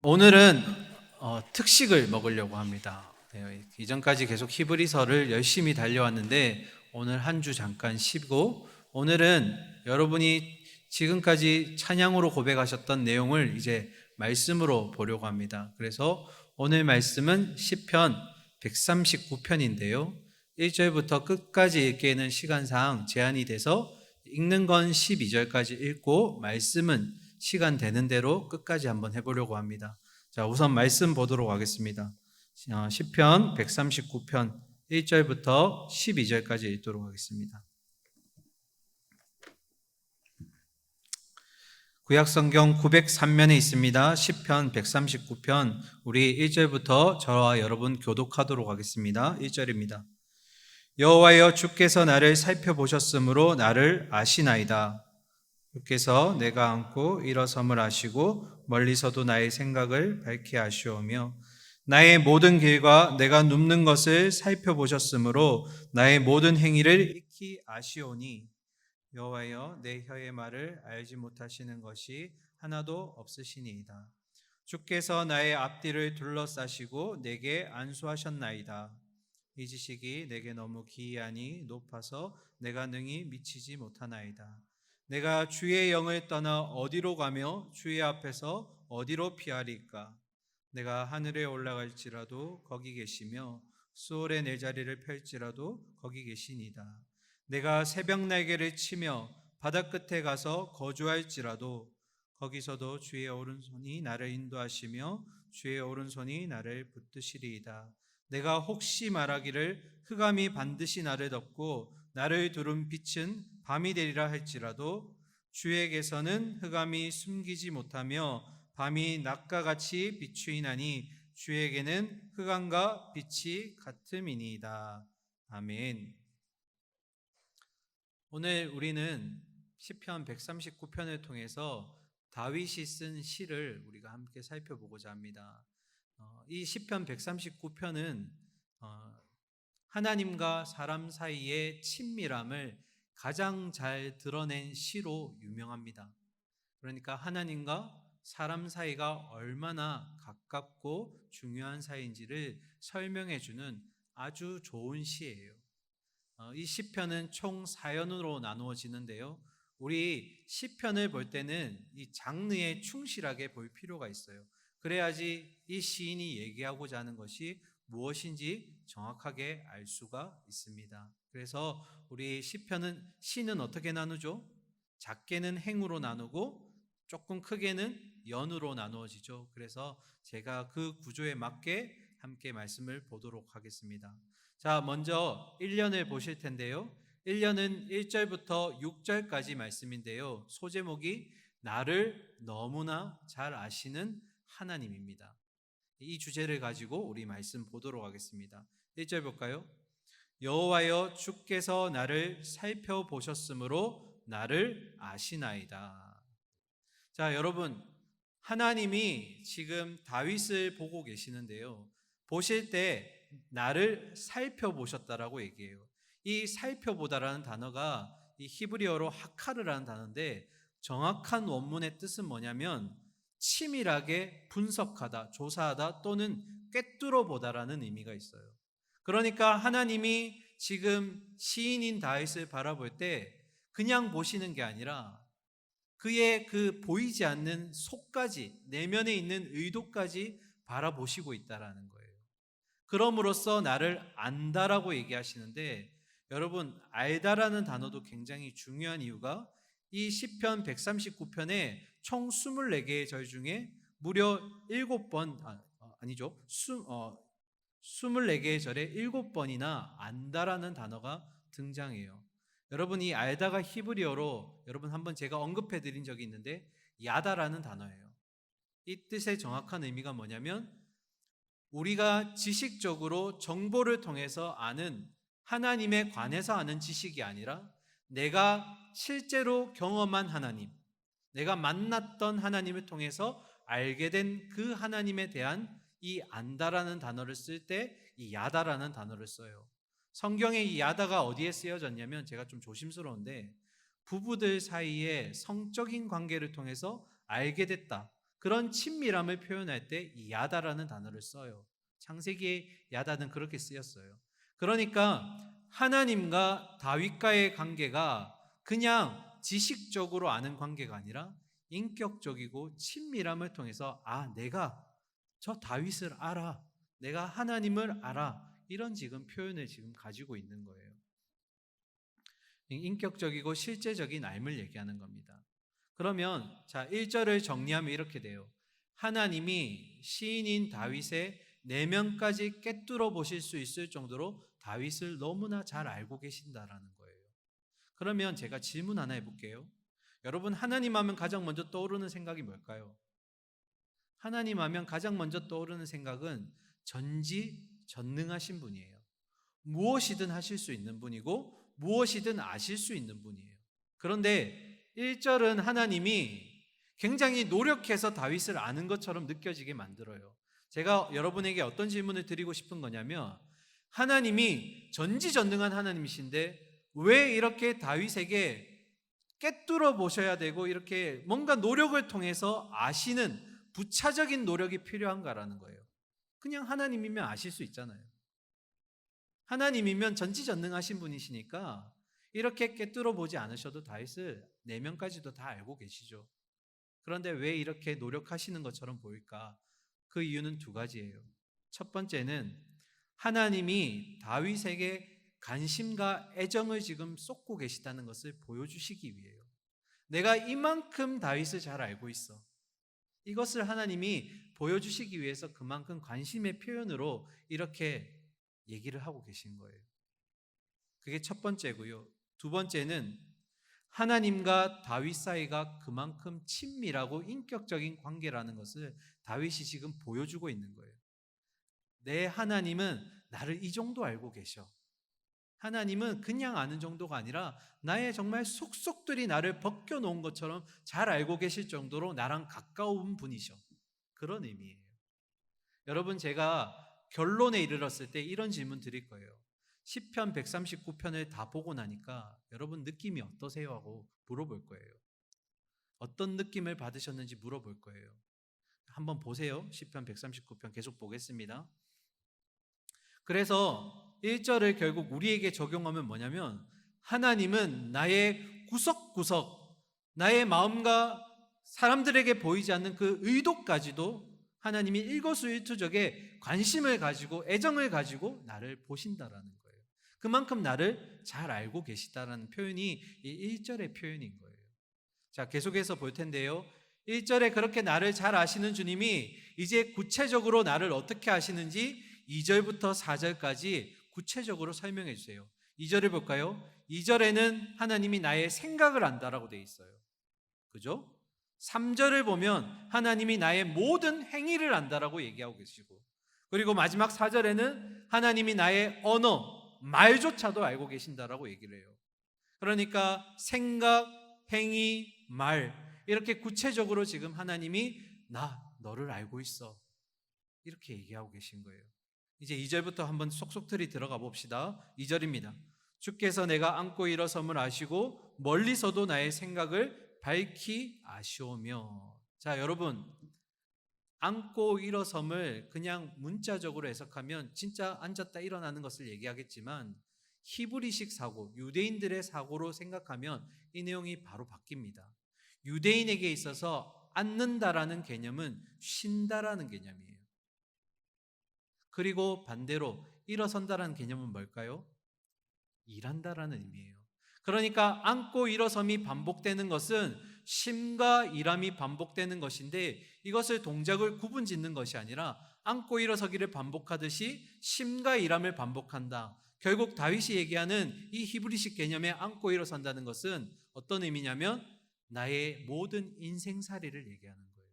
오늘은 특식을 먹으려고 합니다. 네, 이전까지 계속 히브리서를 열심히 달려왔는데 오늘 한 주 잠깐 쉬고 오늘은 여러분이 지금까지 찬양으로 고백하셨던 내용을 이제 말씀으로 보려고 합니다. 그래서 오늘 말씀은 시편 139편인데요. 1절부터 끝까지 읽기에는 시간상 제한이 돼서 읽는 건 12절까지 읽고 말씀은 시간 되는 대로 끝까지 한번 해보려고 합니다. 자, 우선 말씀 보도록 하겠습니다. 시편 139편 1절부터 12절까지 읽도록 하겠습니다. 구약성경 903면에 있습니다. 시편 139편 우리 1절부터 저와 여러분 교독하도록 하겠습니다. 1절입니다. 여호와여, 주께서 나를 살펴보셨으므로 나를 아시나이다. 주께서 내가 앉고 일어섬을 아시고 멀리서도 나의 생각을 밝히 아시오며 나의 모든 길과 내가 눕는 것을 살펴보셨으므로 나의 모든 행위를 익히 아시오니 여호와여, 내 혀의 말을 알지 못하시는 것이 하나도 없으시니이다. 주께서 나의 앞뒤를 둘러싸시고 내게 안수하셨나이다. 이 지식이 내게 너무 기이하니 높아서 내가 능히 미치지 못하나이다. 내가 주의 영을 떠나 어디로 가며 주의 앞에서 어디로 피하리까? 내가 하늘에 올라갈지라도 거기 계시며 수월에 내 자리를 펼지라도 거기 계시니이다. 내가 새벽 날개를 치며 바다 끝에 가서 거주할지라도 거기서도 주의 오른손이 나를 인도하시며 주의 오른손이 나를 붙드시리이다. 내가 혹시 말하기를 흑암이 반드시 나를 덮고 나를 두른 빛은 밤이 되리라 할지라도 주에게서는 흑암이 숨기지 못하며 밤이 낮과 같이 비추이나니 주에게는 흑암과 빛이 같음이니이다. 아멘. 오늘 우리는 시편 139편을 통해서 다윗이 쓴 시를 우리가 함께 살펴보고자 합니다. 이 시편 139편은 하나님과 사람 사이의 친밀함을 가장 잘 드러낸 시로 유명합니다. 그러니까 하나님과 사람 사이가 얼마나 가깝고 중요한 사이인지를 설명해 주는 아주 좋은 시예요. 이 시편은 총 4연으로 나누어지는데요. 우리 시편을 볼 때는 이 장르에 충실하게 볼 필요가 있어요. 그래야지 이 시인이 얘기하고자 하는 것이 무엇인지 정확하게 알 수가 있습니다. 그래서 우리 시는 어떻게 나누죠? 작게는 행으로 나누고 조금 크게는 연으로 나누어지죠. 그래서 제가 그 구조에 맞게 함께 말씀을 보도록 하겠습니다. 자, 먼저 1년을 보실 텐데요. 1년은 1절부터 6절까지 말씀인데요. 소제목이 나를 너무나 잘 아시는 하나님입니다. 이 주제를 가지고 우리 말씀 보도록 하겠습니다. 1절 볼까요? 여호와여, 주께서 나를 살펴보셨으므로 나를 아시나이다. 자, 여러분, 하나님이 지금 다윗을 보고 계시는데요. 보실 때 나를 살펴보셨다라고 얘기해요. 이 살펴보다라는 단어가 이 히브리어로 하카르라는 단어인데 정확한 원문의 뜻은 뭐냐면 치밀하게 분석하다, 조사하다 또는 꿰뚫어 보다라는 의미가 있어요. 그러니까 하나님이 지금 시인인 다윗을 바라볼 때 그냥 보시는 게 아니라 그의 그 보이지 않는 속까지, 내면에 있는 의도까지 바라보시고 있다라는 거예요. 그럼으로써 나를 안다라고 얘기하시는데, 여러분, 알다라는 단어도 굉장히 중요한 이유가 이 시편 139편에 총 24개의 절 중에 무려 7번, 아니죠. 24개의 절에 7번이나 안다라는 단어가 등장해요. 여러분, 이 알다가 히브리어로 여러분 한번 제가 언급해 드린 적이 있는데 야다라는 단어예요. 이 뜻의 정확한 의미가 뭐냐면 우리가 지식적으로 정보를 통해서 아는, 하나님에 관해서 아는 지식이 아니라 내가 실제로 경험한 하나님, 내가 만났던 하나님을 통해서 알게 된 그 하나님에 대한 이 안다라는 단어를 쓸 때 이 야다라는 단어를 써요. 성경에 이 야다가 어디에 쓰여졌냐면, 제가 좀 조심스러운데 부부들 사이에 성적인 관계를 통해서 알게 됐다, 그런 친밀함을 표현할 때 이 야다라는 단어를 써요. 창세기에 야다는 그렇게 쓰였어요. 그러니까 하나님과 다윗과의 관계가 그냥 지식적으로 아는 관계가 아니라 인격적이고 친밀함을 통해서 내가 저 다윗을 알아. 내가 하나님을 알아. 이런 지금 표현을 지금 가지고 있는 거예요. 인격적이고 실제적인 알을 얘기하는 겁니다. 그러면 1절을 정리하면 이렇게 돼요. 하나님이 시인인 다윗의 내면까지 꿰뚫어 보실 수 있을 정도로 다윗을 너무나 잘 알고 계신다라는 거예요. 그러면 제가 질문 하나 해볼게요. 여러분, 하나님 하면 가장 먼저 떠오르는 생각이 뭘까요? 하나님 하면 가장 먼저 떠오르는 생각은 전지전능하신 분이에요. 무엇이든 하실 수 있는 분이고 무엇이든 아실 수 있는 분이에요. 그런데 1절은 하나님이 굉장히 노력해서 다윗을 아는 것처럼 느껴지게 만들어요. 제가 여러분에게 어떤 질문을 드리고 싶은 거냐면, 하나님이 전지전능한 하나님이신데 왜 이렇게 다윗에게 꿰뚫어 보셔야 되고 이렇게 뭔가 노력을 통해서 아시는 부차적인 노력이 필요한가라는 거예요. 그냥 하나님이면 아실 수 있잖아요. 하나님이면 전지전능하신 분이시니까 이렇게 꿰뚫어 보지 않으셔도 다윗을 내면까지도 다 알고 계시죠. 그런데 왜 이렇게 노력하시는 것처럼 보일까? 그 이유는 두 가지예요. 첫 번째는 하나님이 다윗에게 관심과 애정을 지금 쏟고 계시다는 것을 보여주시기 위해요. 내가 이만큼 다윗을 잘 알고 있어. 이것을 하나님이 보여주시기 위해서 그만큼 관심의 표현으로 이렇게 얘기를 하고 계신 거예요. 그게 첫 번째고요. 두 번째는 하나님과 다윗 사이가 그만큼 친밀하고 인격적인 관계라는 것을 다윗이 지금 보여주고 있는 거예요. 내 하나님은 나를 이 정도 알고 계셔. 하나님은 그냥 아는 정도가 아니라 나의 정말 속속들이 나를 벗겨놓은 것처럼 잘 알고 계실 정도로 나랑 가까운 분이셔. 그런 의미예요. 여러분, 제가 결론에 이르렀을 때 이런 질문 드릴 거예요. 시편 139편을 다 보고 나니까 여러분 느낌이 어떠세요? 하고 물어볼 거예요. 어떤 느낌을 받으셨는지 물어볼 거예요. 한번 보세요. 시편 139편 계속 보겠습니다. 그래서 1절을 결국 우리에게 적용하면 뭐냐면, 하나님은 나의 구석구석, 나의 마음과 사람들에게 보이지 않는 그 의도까지도 하나님이 일거수일투족에 관심을 가지고 애정을 가지고 나를 보신다라는 거예요. 그만큼 나를 잘 알고 계시다라는 표현이 이 1절의 표현인 거예요. 자, 계속해서 볼 텐데요. 1절에 그렇게 나를 잘 아시는 주님이 이제 구체적으로 나를 어떻게 아시는지 2절부터 4절까지 구체적으로 설명해 주세요. 2절을 볼까요? 2절에는 하나님이 나의 생각을 안다라고 되어 있어요. 그죠? 3절을 보면 하나님이 나의 모든 행위를 안다라고 얘기하고 계시고, 그리고 마지막 4절에는 하나님이 나의 언어, 말조차도 알고 계신다라고 얘기를 해요. 그러니까 생각, 행위, 말, 이렇게 구체적으로 지금 하나님이 너를 알고 있어, 이렇게 얘기하고 계신 거예요. 이제 2절부터 한번 속속들이 들어가 봅시다. 2절입니다. 주께서 내가 앉고 일어섬을 아시고 멀리서도 나의 생각을 밝히 아시오며. 자, 여러분, 앉고 일어섬을 그냥 문자적으로 해석하면 진짜 앉았다 일어나는 것을 얘기하겠지만, 히브리식 사고, 유대인들의 사고로 생각하면 이 내용이 바로 바뀝니다. 유대인에게 있어서 앉는다라는 개념은 쉰다라는 개념이에요. 그리고 반대로 일어선다라는 개념은 뭘까요? 일한다라는 의미예요. 그러니까 앉고 일어섬이 반복되는 것은 쉼과 일함이 반복되는 것인데, 이것을 동작을 구분 짓는 것이 아니라 앉고 일어서기를 반복하듯이 쉼과 일함을 반복한다. 결국 다윗이 얘기하는 이 히브리식 개념의 앉고 일어선다는 것은 어떤 의미냐면 나의 모든 인생살이를 얘기하는 거예요.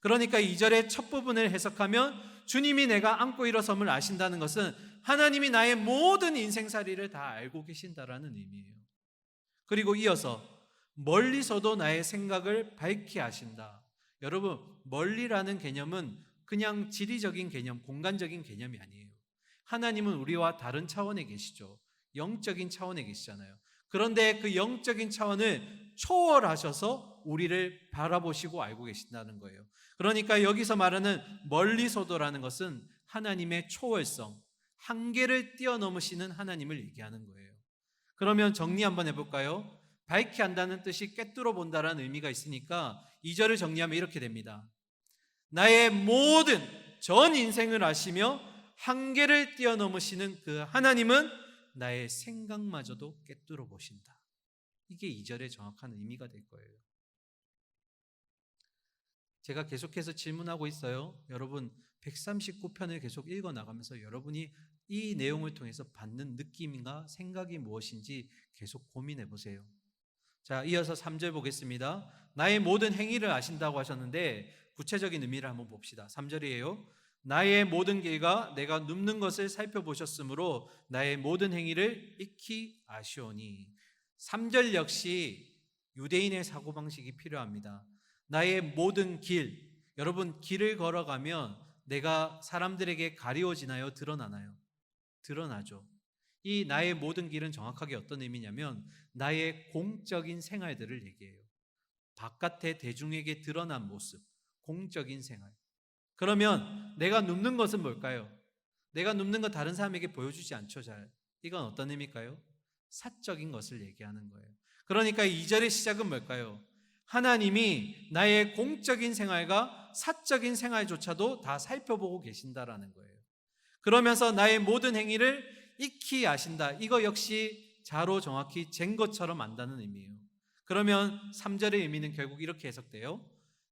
그러니까 2절의 첫 부분을 해석하면 주님이 내가 앉고 일어섬을 아신다는 것은 하나님이 나의 모든 인생살이를 다 알고 계신다라는 의미예요. 그리고 이어서 멀리서도 나의 생각을 밝히 아신다. 여러분, 멀리라는 개념은 그냥 지리적인 개념, 공간적인 개념이 아니에요. 하나님은 우리와 다른 차원에 계시죠. 영적인 차원에 계시잖아요. 그런데 그 영적인 차원을 초월하셔서 우리를 바라보시고 알고 계신다는 거예요. 그러니까 여기서 말하는 멀리서도라는 것은 하나님의 초월성, 한계를 뛰어넘으시는 하나님을 얘기하는 거예요. 그러면 정리 한번 해볼까요? 밝히 안다는 뜻이 꿰뚫어 본다라는 의미가 있으니까 2절을 정리하면 이렇게 됩니다. 나의 모든 전 인생을 아시며 한계를 뛰어넘으시는 그 하나님은 나의 생각마저도 꿰뚫어 보신다. 이게 2절의 정확한 의미가 될 거예요. 제가 계속해서 질문하고 있어요. 여러분 139편을 계속 읽어나가면서 여러분이 이 내용을 통해서 받는 느낌과 생각이 무엇인지 계속 고민해 보세요. 자, 이어서 3절 보겠습니다. 나의 모든 행위를 아신다고 하셨는데 구체적인 의미를 한번 봅시다. 3절이에요. 나의 모든 길과 내가 눕는 것을 살펴보셨으므로 나의 모든 행위를 익히 아시오니. 3절 역시 유대인의 사고방식이 필요합니다. 나의 모든 길, 여러분 길을 걸어가면 내가 사람들에게 가리워지나요? 드러나나요? 드러나죠. 이 나의 모든 길은 정확하게 어떤 의미냐면 나의 공적인 생활들을 얘기해요. 바깥에 대중에게 드러난 모습, 공적인 생활. 그러면 내가 눕는 것은 뭘까요? 내가 눕는 거 다른 사람에게 보여주지 않죠, 잘. 이건 어떤 의미일까요? 사적인 것을 얘기하는 거예요. 그러니까 2절의 시작은 뭘까요? 하나님이 나의 공적인 생활과 사적인 생활조차도 다 살펴보고 계신다라는 거예요. 그러면서 나의 모든 행위를 익히 아신다. 이거 역시 자로 정확히 잰 것처럼 안다는 의미예요. 그러면 3절의 의미는 결국 이렇게 해석돼요.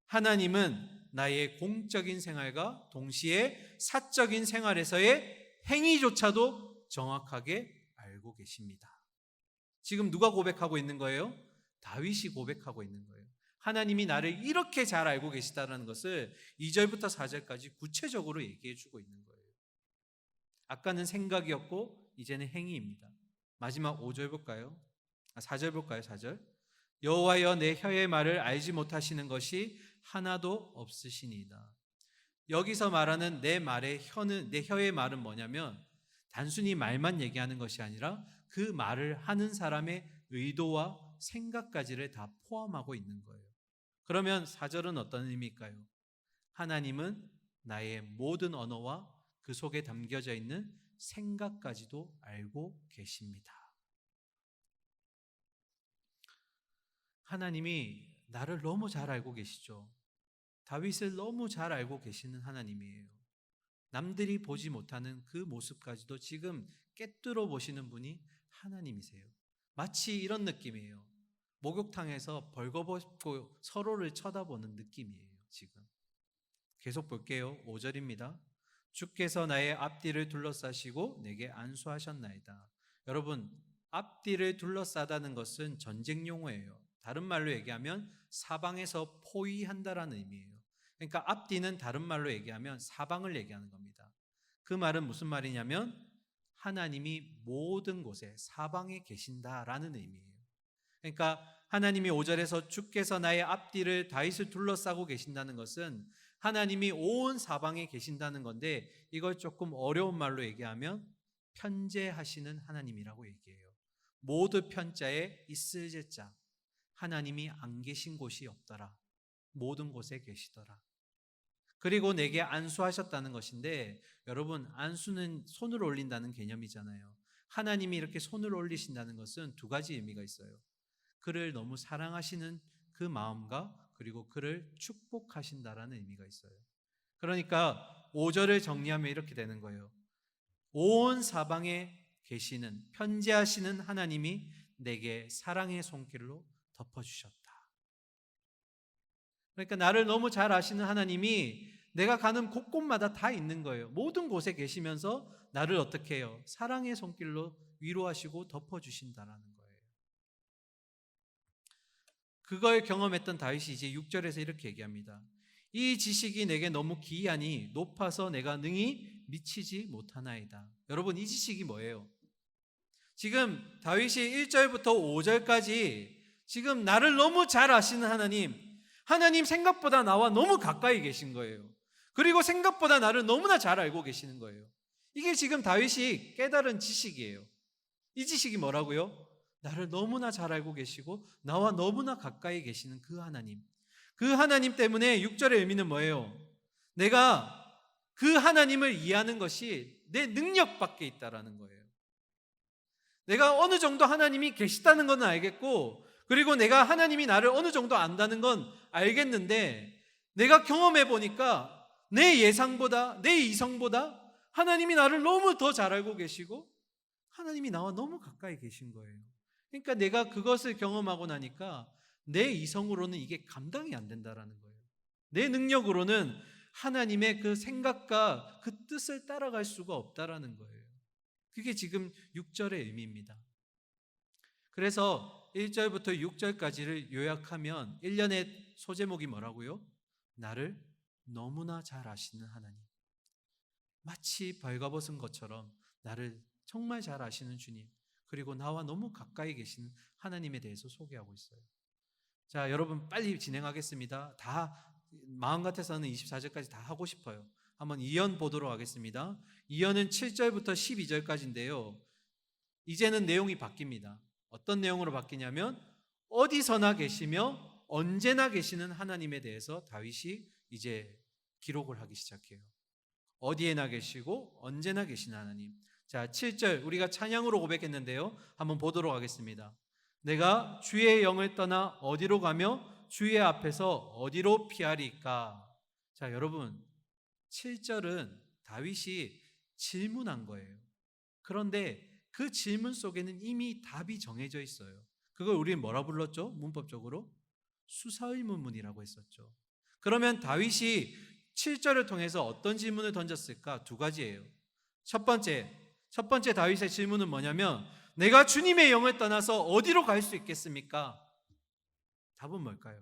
하나님은 나의 공적인 생활과 동시에 사적인 생활에서의 행위조차도 정확하게 알고 계십니다. 지금 누가 고백하고 있는 거예요? 다윗이 고백하고 있는 거예요. 하나님이 나를 이렇게 잘 알고 계시다는 것을 2절부터 4절까지 구체적으로 얘기해 주고 있는 거예요. 아까는 생각이었고 이제는 행위입니다. 마지막 5절 볼까요? 4절 볼까요? 4절. 여호와여 내 혀의 말을 알지 못하시는 것이 하나도 없으시니이다. 여기서 말하는 내 혀의 말은 뭐냐면 단순히 말만 얘기하는 것이 아니라 그 말을 하는 사람의 의도와 생각까지를 다 포함하고 있는 거예요. 그러면 4절은 어떤 의미일까요? 하나님은 나의 모든 언어와 그 속에 담겨져 있는 생각까지도 알고 계십니다. 하나님이 나를 너무 잘 알고 계시죠. 다윗을 너무 잘 알고 계시는 하나님이에요. 남들이 보지 못하는 그 모습까지도 지금 꿰뚫어 보시는 분이 하나님이세요. 마치 이런 느낌이에요. 목욕탕에서 벌거벗고 서로를 쳐다보는 느낌이에요. 지금 계속 볼게요. 5절입니다. 주께서 나의 앞뒤를 둘러싸시고 내게 안수하셨나이다. 여러분, 앞뒤를 둘러싸다는 것은 전쟁 용어예요. 다른 말로 얘기하면 사방에서 포위한다라는 의미예요. 그러니까 앞뒤는 다른 말로 얘기하면 사방을 얘기하는 겁니다. 그 말은 무슨 말이냐면 하나님이 모든 곳에 사방에 계신다라는 의미예요. 그러니까 하나님이 5절에서 주께서 나의 앞뒤를 다윗을 둘러싸고 계신다는 것은 하나님이 온 사방에 계신다는 건데 이걸 조금 어려운 말로 얘기하면 편재하시는 하나님이라고 얘기해요. 모두 편자에 있을 제자. 하나님이 안 계신 곳이 없더라. 모든 곳에 계시더라. 그리고 내게 안수하셨다는 것인데 여러분 안수는 손을 올린다는 개념이잖아요. 하나님이 이렇게 손을 올리신다는 것은 두 가지 의미가 있어요. 그를 너무 사랑하시는 그 마음과 그리고 그를 축복하신다라는 의미가 있어요. 그러니까 5절을 정리하면 이렇게 되는 거예요. 온 사방에 계시는 편재하시는 하나님이 내게 사랑의 손길로 덮어주셨다. 그러니까 나를 너무 잘 아시는 하나님이 내가 가는 곳곳마다 다 있는 거예요. 모든 곳에 계시면서 나를 어떻게 해요? 사랑의 손길로 위로하시고 덮어주신다라는 거예요. 그걸 경험했던 다윗이 이제 6절에서 이렇게 얘기합니다. 이 지식이 내게 너무 기이하니 높아서 내가 능히 미치지 못하나이다. 여러분 이 지식이 뭐예요? 지금 다윗이 1절부터 5절까지 지금 나를 너무 잘 아시는 하나님 생각보다 나와 너무 가까이 계신 거예요. 그리고 생각보다 나를 너무나 잘 알고 계시는 거예요. 이게 지금 다윗이 깨달은 지식이에요. 이 지식이 뭐라고요? 나를 너무나 잘 알고 계시고 나와 너무나 가까이 계시는 그 하나님. 그 하나님 때문에 6절의 의미는 뭐예요? 내가 그 하나님을 이해하는 것이 내 능력 밖에 있다라는 거예요. 내가 어느 정도 하나님이 계시다는 건 알겠고, 그리고 내가 하나님이 나를 어느 정도 안다는 건 알겠는데, 내가 경험해 보니까 내 예상보다, 내 이성보다 하나님이 나를 너무 더 잘 알고 계시고 하나님이 나와 너무 가까이 계신 거예요. 그러니까 내가 그것을 경험하고 나니까 내 이성으로는 이게 감당이 안 된다라는 거예요. 내 능력으로는 하나님의 그 생각과 그 뜻을 따라갈 수가 없다라는 거예요. 그게 지금 6절의 의미입니다. 그래서 1절부터 6절까지를 요약하면 1년의 소제목이 뭐라고요? 나를 너무나 잘 아시는 하나님. 마치 벌거벗은 것처럼 나를 정말 잘 아시는 주님, 그리고 나와 너무 가까이 계시는 하나님에 대해서 소개하고 있어요. 자, 여러분 빨리 진행하겠습니다. 다 마음 같아서는 24절까지 다 하고 싶어요. 한번 이연 보도록 하겠습니다. 이연은 7절부터 12절까지인데요. 이제는 내용이 바뀝니다. 어떤 내용으로 바뀌냐면 어디서나 계시며 언제나 계시는 하나님에 대해서 다윗이 이제 기록을 하기 시작해요. 어디에나 계시고 언제나 계신 하나님. 자, 7절 우리가 찬양으로 고백했는데요. 한번 보도록 하겠습니다. 내가 주의 영을 떠나 어디로 가며 주의 앞에서 어디로 피하리까? 자, 여러분 7절은 다윗이 질문한 거예요. 그런데 그 질문 속에는 이미 답이 정해져 있어요. 그걸 우리는 뭐라 불렀죠? 문법적으로 수사의문문이라고 했었죠. 그러면 다윗이 7절을 통해서 어떤 질문을 던졌을까? 두 가지예요. 첫 번째 다윗의 질문은 뭐냐면 내가 주님의 영을 떠나서 어디로 갈 수 있겠습니까? 답은 뭘까요?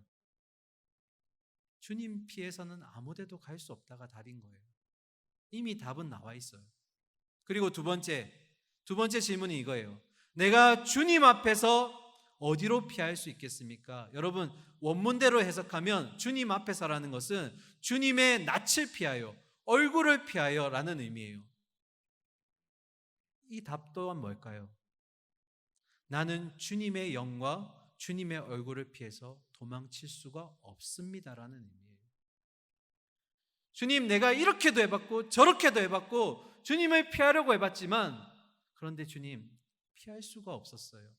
주님 피해서는 아무 데도 갈 수 없다가 답인 거예요. 이미 답은 나와 있어요. 그리고 두 번째 질문이 이거예요. 내가 주님 앞에서 어디로 피할 수 있겠습니까? 여러분 원문대로 해석하면 주님 앞에서라는 것은 주님의 낯을 피하여, 얼굴을 피하여 라는 의미예요. 이 답 또한 뭘까요? 나는 주님의 영과 주님의 얼굴을 피해서 도망칠 수가 없습니다라는 의미예요. 주님, 내가 이렇게도 해봤고 저렇게도 해봤고 주님을 피하려고 해봤지만 그런데 주님 피할 수가 없었어요.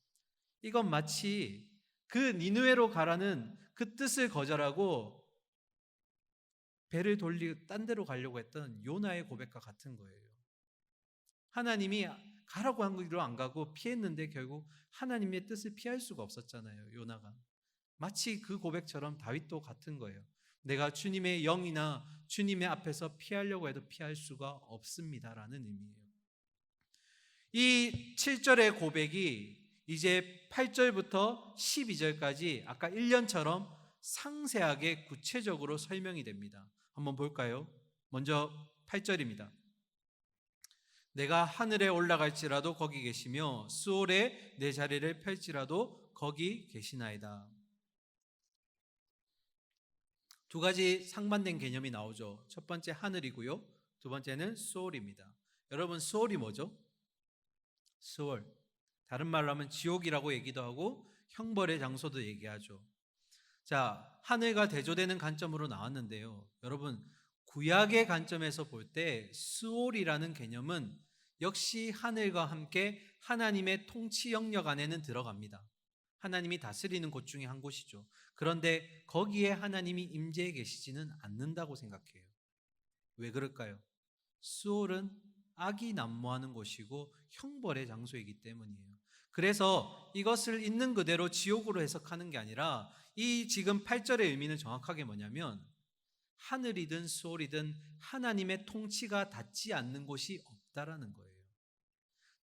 이건 마치 그 니느웨로 가라는 그 뜻을 거절하고 배를 돌리고 딴 데로 가려고 했던 요나의 고백과 같은 거예요. 하나님이 가라고 한 길로 안 가고 피했는데 결국 하나님의 뜻을 피할 수가 없었잖아요, 요나가. 마치 그 고백처럼 다윗도 같은 거예요. 내가 주님의 영이나 주님의 앞에서 피하려고 해도 피할 수가 없습니다라는 의미예요. 이 7절의 고백이 이제 8절부터 12절까지 아까 1년처럼 상세하게 구체적으로 설명이 됩니다. 한번 볼까요? 먼저 8절입니다. 내가 하늘에 올라갈지라도 거기 계시며 수월에 내 자리를 펼지라도 거기 계시나이다. 두 가지 상반된 개념이 나오죠. 첫 번째 하늘이고요. 두 번째는 수월입니다. 여러분 수월이 뭐죠? 수월. 다른 말로 하면 지옥이라고 얘기도 하고 형벌의 장소도 얘기하죠. 자, 하늘과 대조되는 관점으로 나왔는데요. 여러분 구약의 관점에서 볼 때 스올이라는 개념은 역시 하늘과 함께 하나님의 통치 영역 안에는 들어갑니다. 하나님이 다스리는 곳 중에 한 곳이죠. 그런데 거기에 하나님이 임재해 계시지는 않는다고 생각해요. 왜 그럴까요? 스올은 악이 난무하는 곳이고 형벌의 장소이기 때문이에요. 그래서 이것을 있는 그대로 지옥으로 해석하는 게 아니라 이 지금 8절의 의미는 정확하게 뭐냐면 하늘이든 수월이든 하나님의 통치가 닿지 않는 곳이 없다라는 거예요.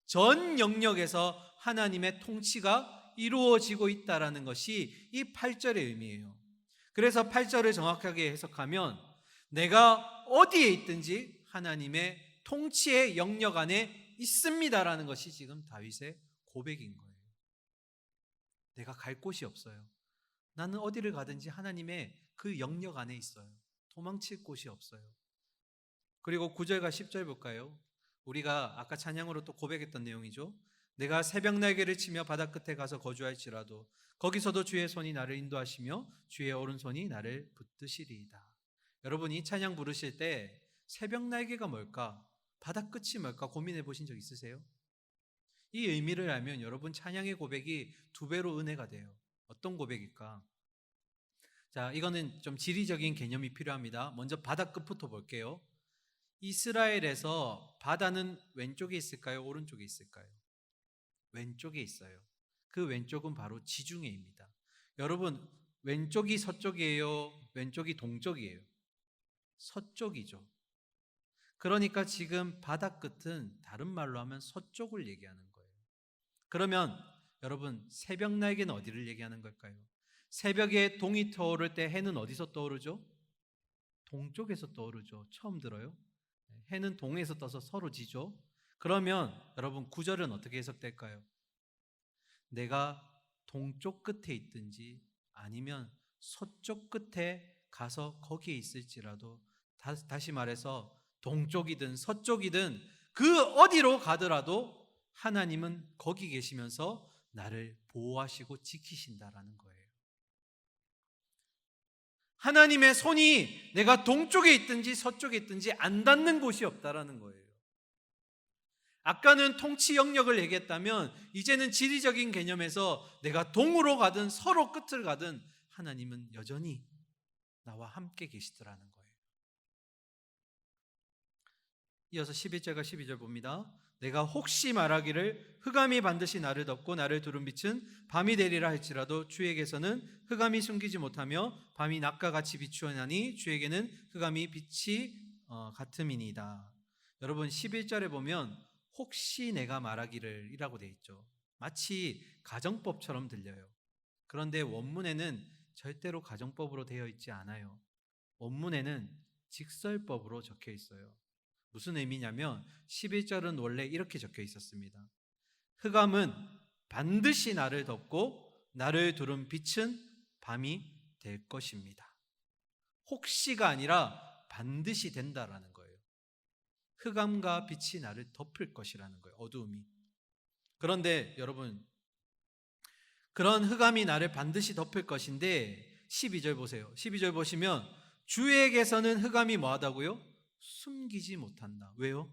전 영역에서 하나님의 통치가 이루어지고 있다라는 것이 이 8절의 의미예요. 그래서 8절을 정확하게 해석하면 내가 어디에 있든지 하나님의 통치의 영역 안에 있습니다라는 것이 지금 다윗의 고백인 거예요. 내가 갈 곳이 없어요. 나는 어디를 가든지 하나님의 그 영역 안에 있어요. 도망칠 곳이 없어요. 그리고 9절과 10절 볼까요? 우리가 아까 찬양으로 또 고백했던 내용이죠. 내가 새벽 날개를 치며 바다 끝에 가서 거주할지라도 거기서도 주의 손이 나를 인도하시며 주의 오른손이 나를 붙드시리이다. 여러분, 이 찬양 부르실 때 새벽 날개가 뭘까? 바다 끝이 뭘까? 고민해 보신 적 있으세요? 이 의미를 알면 여러분 찬양의 고백이 2배로 은혜가 돼요. 어떤 고백일까? 자, 이거는 좀 지리적인 개념이 필요합니다. 먼저 바다 끝부터 볼게요. 이스라엘에서 바다는 왼쪽에 있을까요? 오른쪽에 있을까요? 왼쪽에 있어요. 그 왼쪽은 바로 지중해입니다. 여러분, 왼쪽이 서쪽이에요? 왼쪽이 동쪽이에요? 서쪽이죠. 그러니까 지금 바다 끝은 다른 말로 하면 서쪽을 얘기하는 거예요. 그러면 여러분, 새벽 날개는 어디를 얘기하는 걸까요? 새벽에 동이 떠오를 때 해는 어디서 떠오르죠? 동쪽에서 떠오르죠. 처음 들어요? 해는 동에서 떠서 서로 지죠. 그러면 여러분, 구절은 어떻게 해석될까요? 내가 동쪽 끝에 있든지 아니면 서쪽 끝에 가서 거기에 있을지라도, 다시 말해서 동쪽이든 서쪽이든 그 어디로 가더라도 하나님은 거기 계시면서 나를 보호하시고 지키신다라는 거예요. 하나님의 손이 내가 동쪽에 있든지 서쪽에 있든지 안 닿는 곳이 없다라는 거예요. 아까는 통치 영역을 얘기했다면 이제는 지리적인 개념에서 내가 동으로 가든 서로 끝을 가든 하나님은 여전히 나와 함께 계시더라는 거예요. 이어서 11절과 12절 봅니다. 내가 혹시 말하기를 흑암이 반드시 나를 덮고 나를 두른 빛은 밤이 되리라 할지라도 주에게서는 흑암이 숨기지 못하며 밤이 낮과 같이 비추어나니 주에게는 흑암이 빛이 같음이니이다. 여러분, 11절에 보면 혹시 내가 말하기를 이라고 되어 있죠. 마치 가정법처럼 들려요. 그런데 원문에는 절대로 가정법으로 되어 있지 않아요. 원문에는 직설법으로 적혀 있어요. 무슨 의미냐면 11절은 원래 이렇게 적혀 있었습니다. 흑암은 반드시 나를 덮고 나를 두른 빛은 밤이 될 것입니다. 혹시가 아니라 반드시 된다라는 거예요. 흑암과 빛이 나를 덮을 것이라는 거예요. 어두움이. 그런데 여러분, 그런 흑암이 나를 반드시 덮을 것인데 12절 보세요. 12절 보시면 주에게서는 흑암이 뭐하다고요? 숨기지 못한다. 왜요?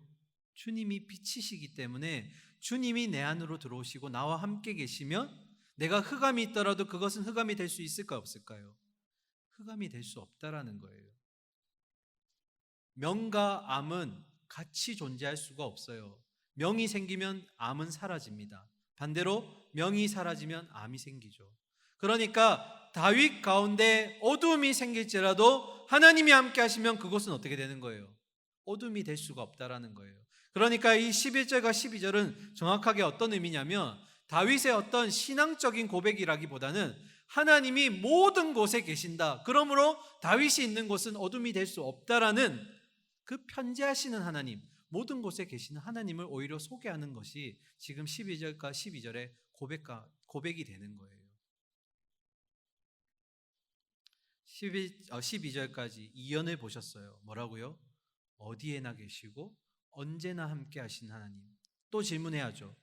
주님이 빛이시기 때문에 주님이 내 안으로 들어오시고 나와 함께 계시면 내가 흑암이 있더라도 그것은 흑암이 될 수 있을까 없을까요? 흑암이 될 수 없다라는 거예요. 명과 암은 같이 존재할 수가 없어요. 명이 생기면 암은 사라집니다. 반대로 명이 사라지면 암이 생기죠. 그러니까 다윗 가운데 어둠이 생길지라도 하나님이 함께 하시면 그것은 어떻게 되는 거예요? 어둠이 될 수가 없다라는 거예요. 그러니까 이 11절과 12절은 정확하게 어떤 의미냐면 다윗의 어떤 신앙적인 고백이라기보다는 하나님이 모든 곳에 계신다. 그러므로 다윗이 있는 곳은 어둠이 될 수 없다라는 그 편재하시는 하나님, 모든 곳에 계시는 하나님을 오히려 소개하는 것이 지금 12절과 12절의 고백이 되는 거예요. 12절까지 이연을 보셨어요. 뭐라고요? 어디에나 계시고 언제나 함께 하신 하나님. 또 질문해야죠.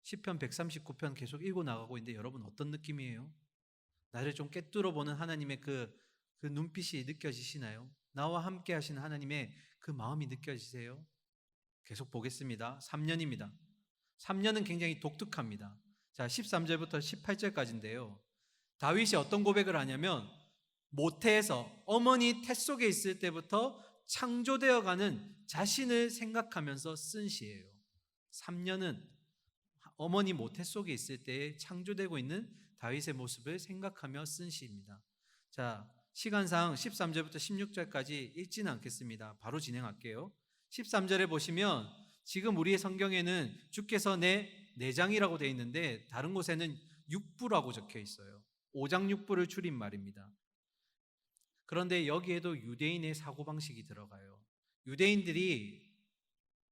시편 139편 계속 읽고 나가고 있는데 여러분 어떤 느낌이에요? 나를 좀 꿰뚫어 보는 하나님의 그 눈빛이 느껴지시나요? 나와 함께 하시는 하나님의 그 마음이 느껴지세요? 계속 보겠습니다. 3년입니다. 3년은 굉장히 독특합니다. 자, 13절부터 18절까지인데요. 다윗이 어떤 고백을 하냐면 모태에서 어머니 태 속에 있을 때부터 창조되어가는 자신을 생각하면서 쓴 시예요. 3년은 어머니 모태 속에 있을 때에 창조되고 있는 다윗의 모습을 생각하며 쓴 시입니다. 자, 시간상 13절부터 16절까지 읽지는 않겠습니다. 바로 진행할게요. 13절에 보시면 지금 우리의 성경에는 주께서 내 내장이라고 되어 있는데 다른 곳에는 육부라고 적혀 있어요. 오장육부를 줄인 말입니다. 그런데 여기에도 유대인의 사고방식이 들어가요. 유대인들이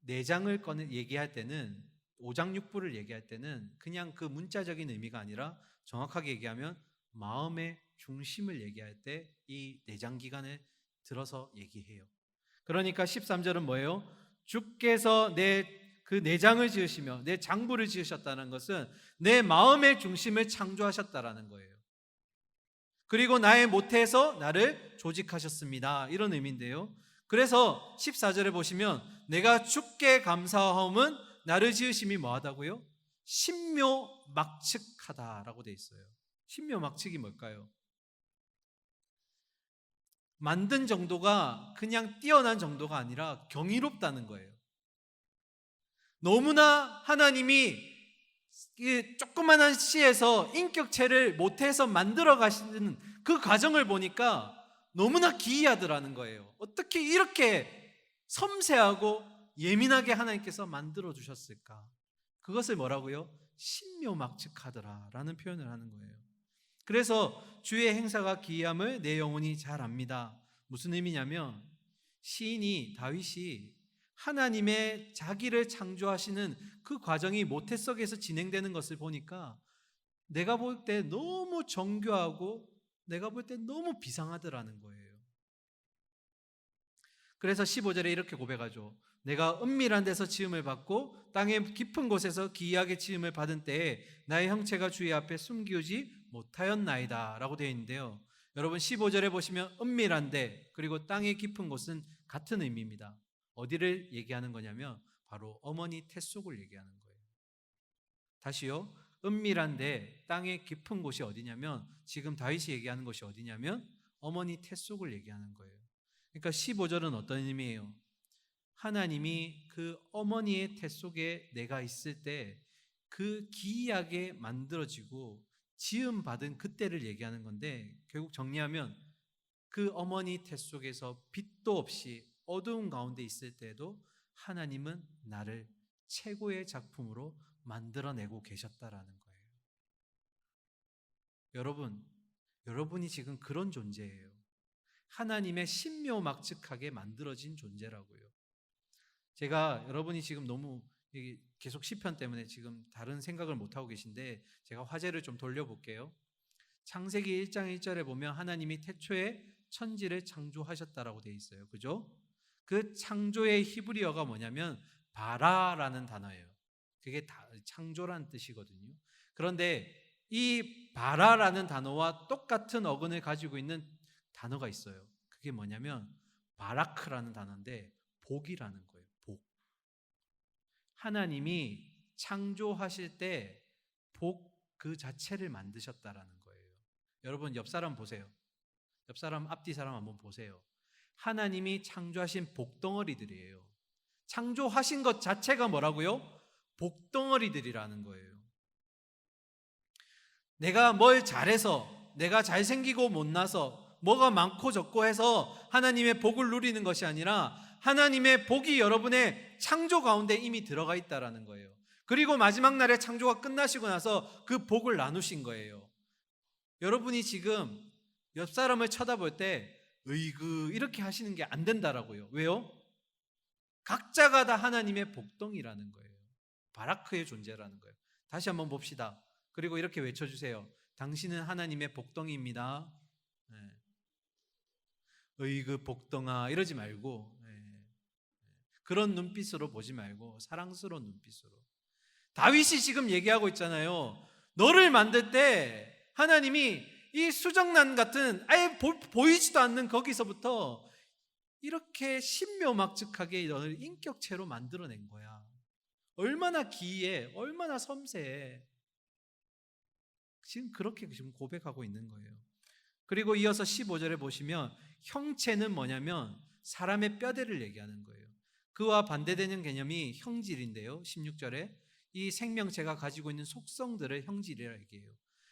내장을 얘기할 때는, 오장육부를 얘기할 때는 그냥 그 문자적인 의미가 아니라 정확하게 얘기하면 마음의 중심을 얘기할 때 이 내장기관을 들어서 얘기해요. 그러니까 13절은 뭐예요? 주께서 내 그 내장을 지으시며 내 장부를 지으셨다는 것은 내 마음의 중심을 창조하셨다라는 거예요. 그리고 나의 모태에서 나를 조직하셨습니다. 이런 의미인데요. 그래서 14절에 보시면 내가 주께 감사하옴은 나를 지으심이 뭐하다고요? 신묘막측하다라고 되어 있어요. 신묘막측이 뭘까요? 만든 정도가 그냥 뛰어난 정도가 아니라 경이롭다는 거예요. 너무나 하나님이 이 조그만한 씨에서 인격체를 모태에서 만들어 가시는 그 과정을 보니까 너무나 기이하더라는 거예요. 어떻게 이렇게 섬세하고 예민하게 하나님께서 만들어 주셨을까? 그것을 뭐라고요? 신묘막측하더라라는 표현을 하는 거예요. 그래서 주의 행사가 기이함을 내 영혼이 잘 압니다. 무슨 의미냐면 시인이 다윗이 하나님의 자기를 창조하시는 그 과정이 모태 속에서 진행되는 것을 보니까 내가 볼 때 너무 정교하고 내가 볼 때 너무 비상하더라는 거예요. 그래서 15절에 이렇게 고백하죠. 내가 은밀한 데서 지음을 받고 땅의 깊은 곳에서 기이하게 지음을 받은 때에 나의 형체가 주의 앞에 숨기우지 못하였나이다 라고 되어 있는데요. 여러분 15절에 보시면 은밀한 데 그리고 땅의 깊은 곳은 같은 의미입니다. 어디를 얘기하는 거냐면 바로 어머니 태 속을 얘기하는 거예요. 다시요. 은밀한데 땅의 깊은 곳이 어디냐면 지금 다윗이 얘기하는 것이 어디냐면 어머니 태 속을 얘기하는 거예요. 그러니까 15절은 어떤 의미예요? 하나님이 그 어머니의 태 속에 내가 있을 때 그 기이하게 만들어지고 지음 받은 그때를 얘기하는 건데 결국 정리하면 그 어머니 태 속에서 빛도 없이 어두운 가운데 있을 때에도 하나님은 나를 최고의 작품으로 만들어내고 계셨다라는 거예요. 여러분이 지금 그런 존재예요. 하나님의 신묘막측하게 만들어진 존재라고요. 제가 여러분이 지금 너무 계속 시편 때문에 지금 다른 생각을 못하고 계신데 제가 화제를 좀 돌려볼게요. 창세기 1장 1절에 보면 하나님이 태초에 천지를 창조하셨다라고 되어 있어요. 그죠? 그 창조의 히브리어가 뭐냐면 바라라는 단어예요. 그게 창조란 뜻이거든요. 그런데 이 바라라는 단어와 똑같은 어근을 가지고 있는 단어가 있어요. 그게 뭐냐면 바라크라는 단어인데 복이라는 거예요. 복. 하나님이 창조하실 때 복 그 자체를 만드셨다라는 거예요. 여러분 옆 사람 보세요. 옆 사람 앞뒤 사람 한번 보세요. 하나님이 창조하신 복덩어리들이에요. 창조하신 것 자체가 뭐라고요? 복덩어리들이라는 거예요. 내가 뭘 잘해서 내가 잘생기고 못나서 뭐가 많고 적고 해서 하나님의 복을 누리는 것이 아니라 하나님의 복이 여러분의 창조 가운데 이미 들어가 있다라는 거예요. 그리고 마지막 날에 창조가 끝나시고 나서 그 복을 나누신 거예요. 여러분이 지금 옆 사람을 쳐다볼 때 으이그 이렇게 하시는 게 안 된다라고요. 왜요? 각자가 다 하나님의 복덩이라는 거예요. 바라크의 존재라는 거예요. 다시 한번 봅시다. 그리고 이렇게 외쳐주세요. 당신은 하나님의 복덩이입니다. 네. 으이그 복덩아 이러지 말고 그런 눈빛으로 보지 말고 사랑스러운 눈빛으로. 다윗이 지금 얘기하고 있잖아요. 너를 만들 때 하나님이 이 수정란 같은 아예 보이지도 않는 거기서부터 이렇게 신묘막측하게 너를 인격체로 만들어낸 거야. 얼마나 기이해, 얼마나 섬세해. 지금 그렇게 지금 고백하고 있는 거예요. 그리고 이어서 15절에 보시면 형체는 뭐냐면 사람의 뼈대를 얘기하는 거예요. 그와 반대되는 개념이 형질인데요. 16절에 이 생명체가 가지고 있는 속성들을 형질이라 얘기해요.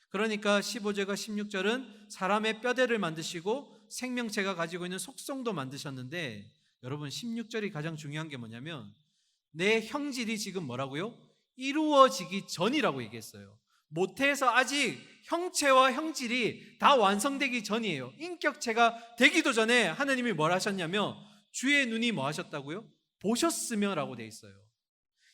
그러니까 15절과 16절은 사람의 뼈대를 만드시고 생명체가 가지고 있는 속성도 만드셨는데 여러분 16절이 가장 중요한 게 뭐냐면 내 형질이 지금 뭐라고요? 이루어지기 전이라고 얘기했어요. 모태에서 아직 형체와 형질이 다 완성되기 전이에요. 인격체가 되기도 전에 하나님이 뭘 하셨냐면 주의 눈이 뭐 하셨다고요? 보셨으며 라고 되어 있어요.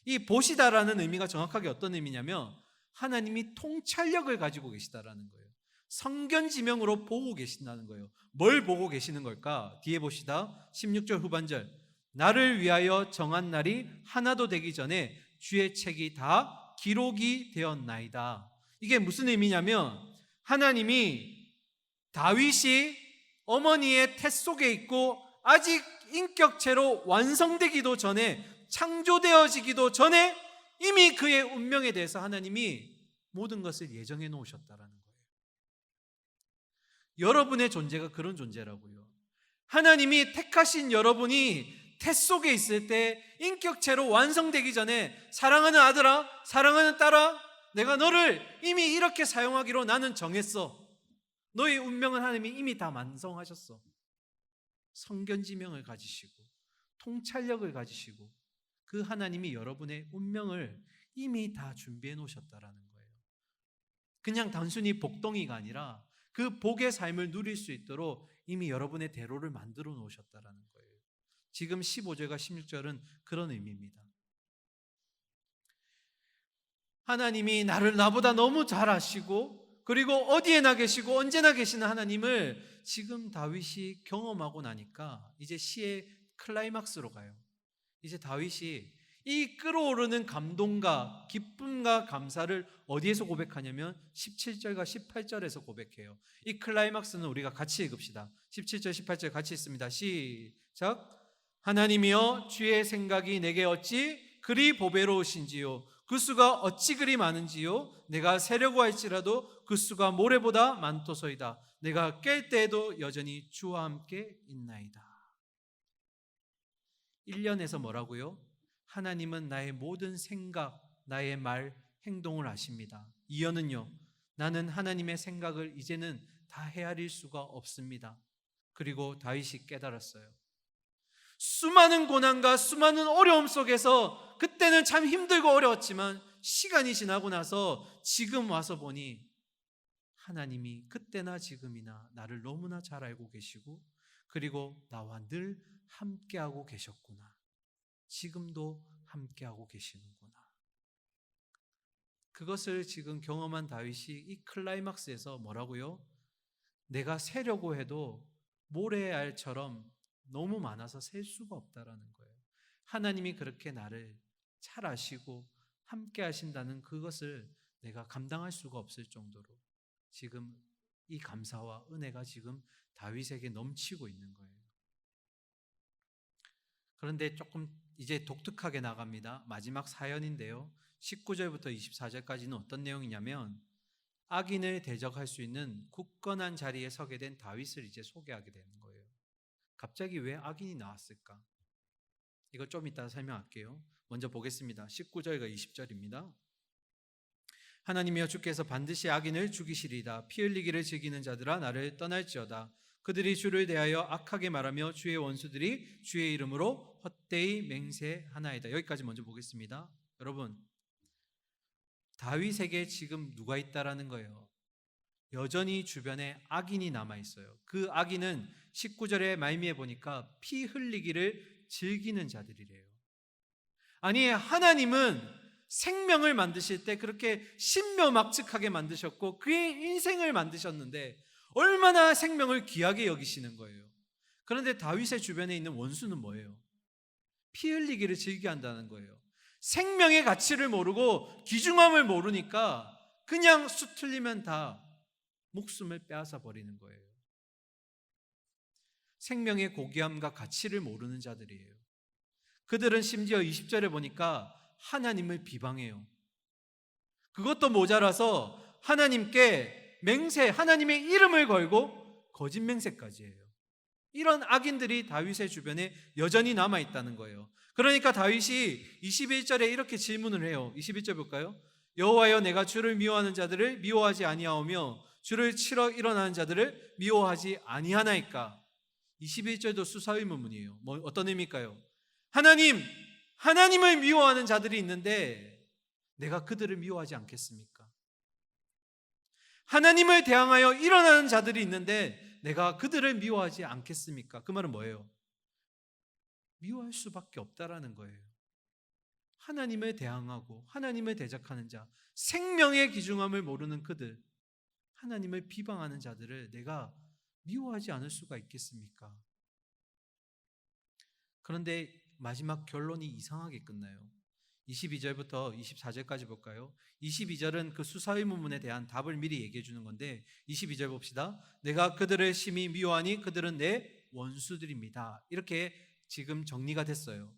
이 보시다라는 의미가 정확하게 어떤 의미냐면 하나님이 통찰력을 가지고 계시다라는 거예요. 성견지명으로 보고 계신다는 거예요. 뭘 보고 계시는 걸까? 뒤에 보시다 16절 후반절 나를 위하여 정한 날이 하나도 되기 전에 주의 책이 다 기록이 되었나이다. 이게 무슨 의미냐면 하나님이 다윗이 어머니의 태 속에 있고 아직 인격체로 완성되기도 전에, 창조되어지기도 전에 이미 그의 운명에 대해서 하나님이 모든 것을 예정해 놓으셨다라는 거예요. 여러분의 존재가 그런 존재라고요. 하나님이 택하신 여러분이 태 속에 있을 때 인격체로 완성되기 전에 사랑하는 아들아, 사랑하는 딸아, 내가 너를 이미 이렇게 사용하기로 나는 정했어. 너의 운명은 하나님이 이미 다 완성하셨어. 성견지명을 가지시고 통찰력을 가지시고 그 하나님이 여러분의 운명을 이미 다 준비해 놓으셨다라는 거예요. 그냥 단순히 복덩이가 아니라 그 복의 삶을 누릴 수 있도록 이미 여러분의 대로를 만들어 놓으셨다라는 거예요. 지금 15절과 16절은 그런 의미입니다. 하나님이 나를 나보다 너무 잘 아시고 그리고 어디에나 계시고 언제나 계시는 하나님을 지금 다윗이 경험하고 나니까 이제 시의 클라이막스로 가요. 이제 다윗이 이 끌어오르는 감동과 기쁨과 감사를 어디에서 고백하냐면 17절과 18절에서 고백해요. 이 클라이막스는 우리가 같이 읽읍시다. 17절 18절 같이 읽습니다. 시작. 하나님이여 주의 생각이 내게 어찌 그리 보배로우신지요 그 수가 어찌 그리 많은지요 내가 세려고 할지라도 그 수가 모래보다 많도소이다. 내가 깰 때에도 여전히 주와 함께 있나이다. 1년에서 뭐라고요? 하나님은 나의 모든 생각, 나의 말, 행동을 아십니다. 2년은요, 나는 하나님의 생각을 이제는 다 헤아릴 수가 없습니다. 그리고 다윗이 깨달았어요. 수많은 고난과 수많은 어려움 속에서 그때는 참 힘들고 어려웠지만 시간이 지나고 나서 지금 와서 보니 하나님이 그때나 지금이나 나를 너무나 잘 알고 계시고 그리고 나와 늘 함께하고 계셨구나. 지금도 함께하고 계시는구나. 그것을 지금 경험한 다윗이 이 클라이막스에서 뭐라고요? 내가 세려고 해도 모래알처럼 너무 많아서 셀 수가 없다라는 거예요. 하나님이 그렇게 나를 잘 아시고 함께 하신다는 그것을 내가 감당할 수가 없을 정도로 지금 이 감사와 은혜가 지금 다윗에게 넘치고 있는 거예요. 그런데 조금 이제 독특하게 나갑니다. 마지막 사연인데요. 19절부터 24절까지는 어떤 내용이냐면 악인을 대적할 수 있는 굳건한 자리에 서게 된 다윗을 이제 소개하게 되는 거예요. 갑자기 왜 악인이 나왔을까? 이거 좀 이따 설명할게요. 먼저 보겠습니다. 19절과 20절입니다. 하나님이여 주께서 반드시 악인을 죽이시리이다. 피 흘리기를 즐기는 자들아 나를 떠날지어다. 그들이 주를 대하여 악하게 말하며 주의 원수들이 주의 이름으로 헛되이 맹세하나이다. 여기까지 먼저 보겠습니다. 여러분, 다윗에게 지금 누가 있다라는 거예요? 여전히 주변에 악인이 남아있어요. 그 악인은 19절의 말미에 보니까 피 흘리기를 즐기는 자들이래요. 아니, 하나님은 생명을 만드실 때 그렇게 신묘막측하게 만드셨고 그의 인생을 만드셨는데 얼마나 생명을 귀하게 여기시는 거예요. 그런데 다윗의 주변에 있는 원수는 뭐예요? 피 흘리기를 즐겨한다는 거예요. 생명의 가치를 모르고 귀중함을 모르니까 그냥 수틀리면 다 목숨을 빼앗아 버리는 거예요. 생명의 고귀함과 가치를 모르는 자들이에요. 그들은 심지어 20절에 보니까 하나님을 비방해요. 그것도 모자라서 하나님께 맹세, 하나님의 이름을 걸고 거짓 맹세까지 해요. 이런 악인들이 다윗의 주변에 여전히 남아있다는 거예요. 그러니까 다윗이 21절에 이렇게 질문을 해요. 21절 볼까요? 여호와여 내가 주를 미워하는 자들을 미워하지 아니하오며 주를 치러 일어나는 자들을 미워하지 아니하나이까? 21절도 수사의문문이에요. 어떤 의미일까요? 하나님을 미워하는 자들이 있는데 내가 그들을 미워하지 않겠습니까? 하나님을 대항하여 일어나는 자들이 있는데 내가 그들을 미워하지 않겠습니까? 그 말은 뭐예요? 미워할 수밖에 없다라는 거예요. 하나님을 대항하고 하나님을 대적하는 자, 생명의 귀중함을 모르는 그들, 하나님을 비방하는 자들을 내가 미워하지 않을 수가 있겠습니까? 그런데 마지막 결론이 이상하게 끝나요. 22절부터 24절까지 볼까요? 22절은 그 수사 의문문에 대한 답을 미리 얘기해 주는 건데 22절 봅시다. 내가 그들을 심히 미워하니 그들은 내 원수들입니다. 이렇게 지금 정리가 됐어요.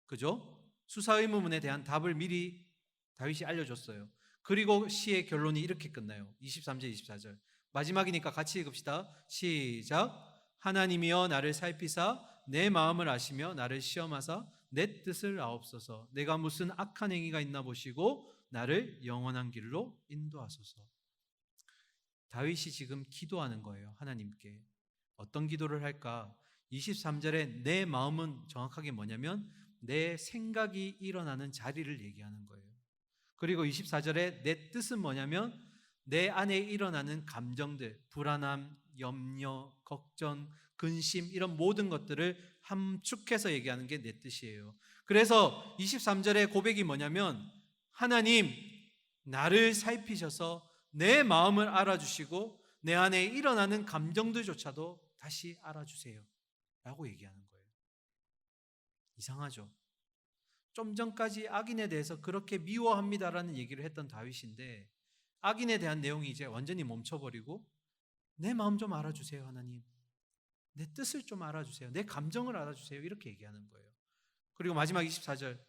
그죠? 수사 의문문에 대한 답을 미리 다윗이 알려줬어요. 그리고 시의 결론이 이렇게 끝나요. 23절 24절 마지막이니까 같이 읽읍시다. 시작. 하나님이여 나를 살피사 내 마음을 아시며 나를 시험하사 내 뜻을 아옵소서. 내가 무슨 악한 행위가 있나 보시고 나를 영원한 길로 인도하소서. 다윗이 지금 기도하는 거예요. 하나님께. 어떤 기도를 할까? 23절에 내 마음은 정확하게 뭐냐면 내 생각이 일어나는 자리를 얘기하는 거예요. 그리고 24절에 내 뜻은 뭐냐면 내 안에 일어나는 감정들, 불안함, 염려, 걱정, 근심 이런 모든 것들을 함축해서 얘기하는 게 내 뜻이에요. 그래서 23절의 고백이 뭐냐면 하나님 나를 살피셔서 내 마음을 알아주시고 내 안에 일어나는 감정들조차도 다시 알아주세요 라고 얘기하는 거예요. 이상하죠? 좀 전까지 악인에 대해서 그렇게 미워합니다라는 얘기를 했던 다윗인데 악인에 대한 내용이 이제 완전히 멈춰버리고 내 마음 좀 알아주세요 하나님, 내 뜻을 좀 알아주세요, 내 감정을 알아주세요 이렇게 얘기하는 거예요. 그리고 마지막 24절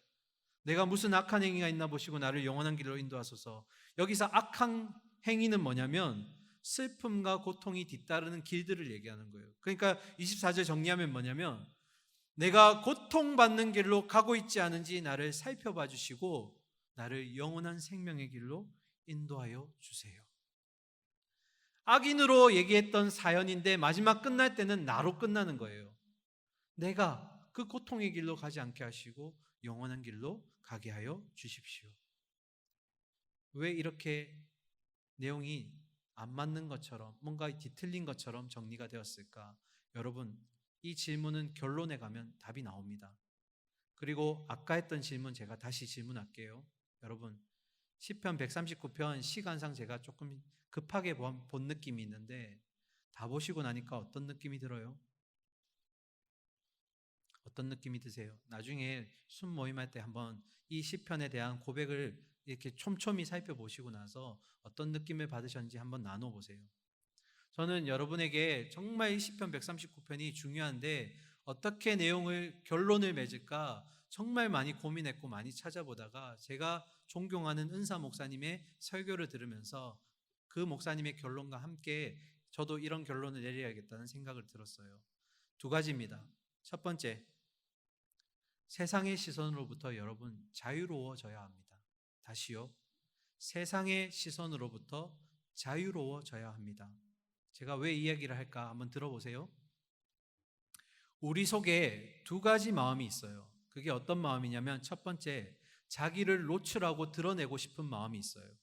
내가 무슨 악한 행위가 있나 보시고 나를 영원한 길로 인도하소서. 여기서 악한 행위는 뭐냐면 슬픔과 고통이 뒤따르는 길들을 얘기하는 거예요. 그러니까 24절 정리하면 뭐냐면 내가 고통받는 길로 가고 있지 않은지 나를 살펴봐 주시고 나를 영원한 생명의 길로 인도하여 주세요. 악인으로 얘기했던 사연인데 마지막 끝날 때는 나로 끝나는 거예요. 내가 그 고통의 길로 가지 않게 하시고 영원한 길로 가게 하여 주십시오. 왜 이렇게 내용이 안 맞는 것처럼 뭔가 뒤틀린 것처럼 정리가 되었을까? 여러분, 이 질문은 결론에 가면 답이 나옵니다. 그리고 아까 했던 질문 제가 다시 질문할게요. 여러분, 시편 139편 시간상 제가 조금 급하게 본 느낌이 있는데 다 보시고 나니까 어떤 느낌이 들어요? 어떤 느낌이 드세요? 나중에 순 모임할 때 한번 이 시편에 대한 고백을 이렇게 촘촘히 살펴보시고 나서 어떤 느낌을 받으셨는지 한번 나눠보세요. 저는 여러분에게 정말 이 시편 139편이 중요한데 어떻게 내용을 결론을 맺을까 정말 많이 고민했고 많이 찾아보다가 제가 존경하는 은사 목사님의 설교를 들으면서 그 목사님의 결론과 함께 저도 이런 결론을 내려야겠다는 생각을 들었어요. 두 가지입니다. 첫 번째, 세상의 시선으로부터 여러분 자유로워져야 합니다. 다시요. 세상의 시선으로부터 자유로워져야 합니다. 제가 왜 이야기를 할까 한번 들어보세요. 우리 속에 두 가지 마음이 있어요. 그게 어떤 마음이냐면 첫 번째, 자기를 노출하고 드러내고 싶은 마음이 있어요.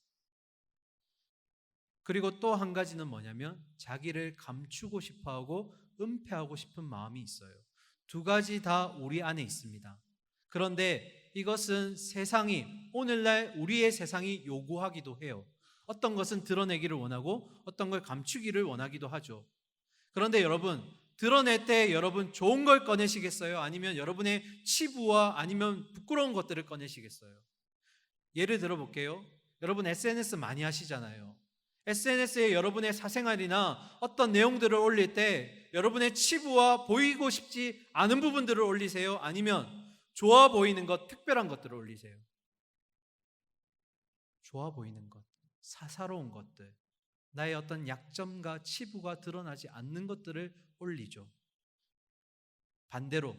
그리고 또 한 가지는 뭐냐면 자기를 감추고 싶어하고 은폐하고 싶은 마음이 있어요. 두 가지 다 우리 안에 있습니다. 그런데 이것은 세상이, 오늘날 우리의 세상이 요구하기도 해요. 어떤 것은 드러내기를 원하고 어떤 걸 감추기를 원하기도 하죠. 그런데 여러분, 드러낼 때 여러분 좋은 걸 꺼내시겠어요? 아니면 여러분의 치부와 아니면 부끄러운 것들을 꺼내시겠어요? 예를 들어 볼게요. 여러분 SNS 많이 하시잖아요. SNS에 여러분의 사생활이나 어떤 내용들을 올릴 때 여러분의 치부와 보이고 싶지 않은 부분들을 올리세요? 아니면 좋아 보이는 것, 특별한 것들을 올리세요? 좋아 보이는 것, 사사로운 것들, 나의 어떤 약점과 치부가 드러나지 않는 것들을 올리죠. 반대로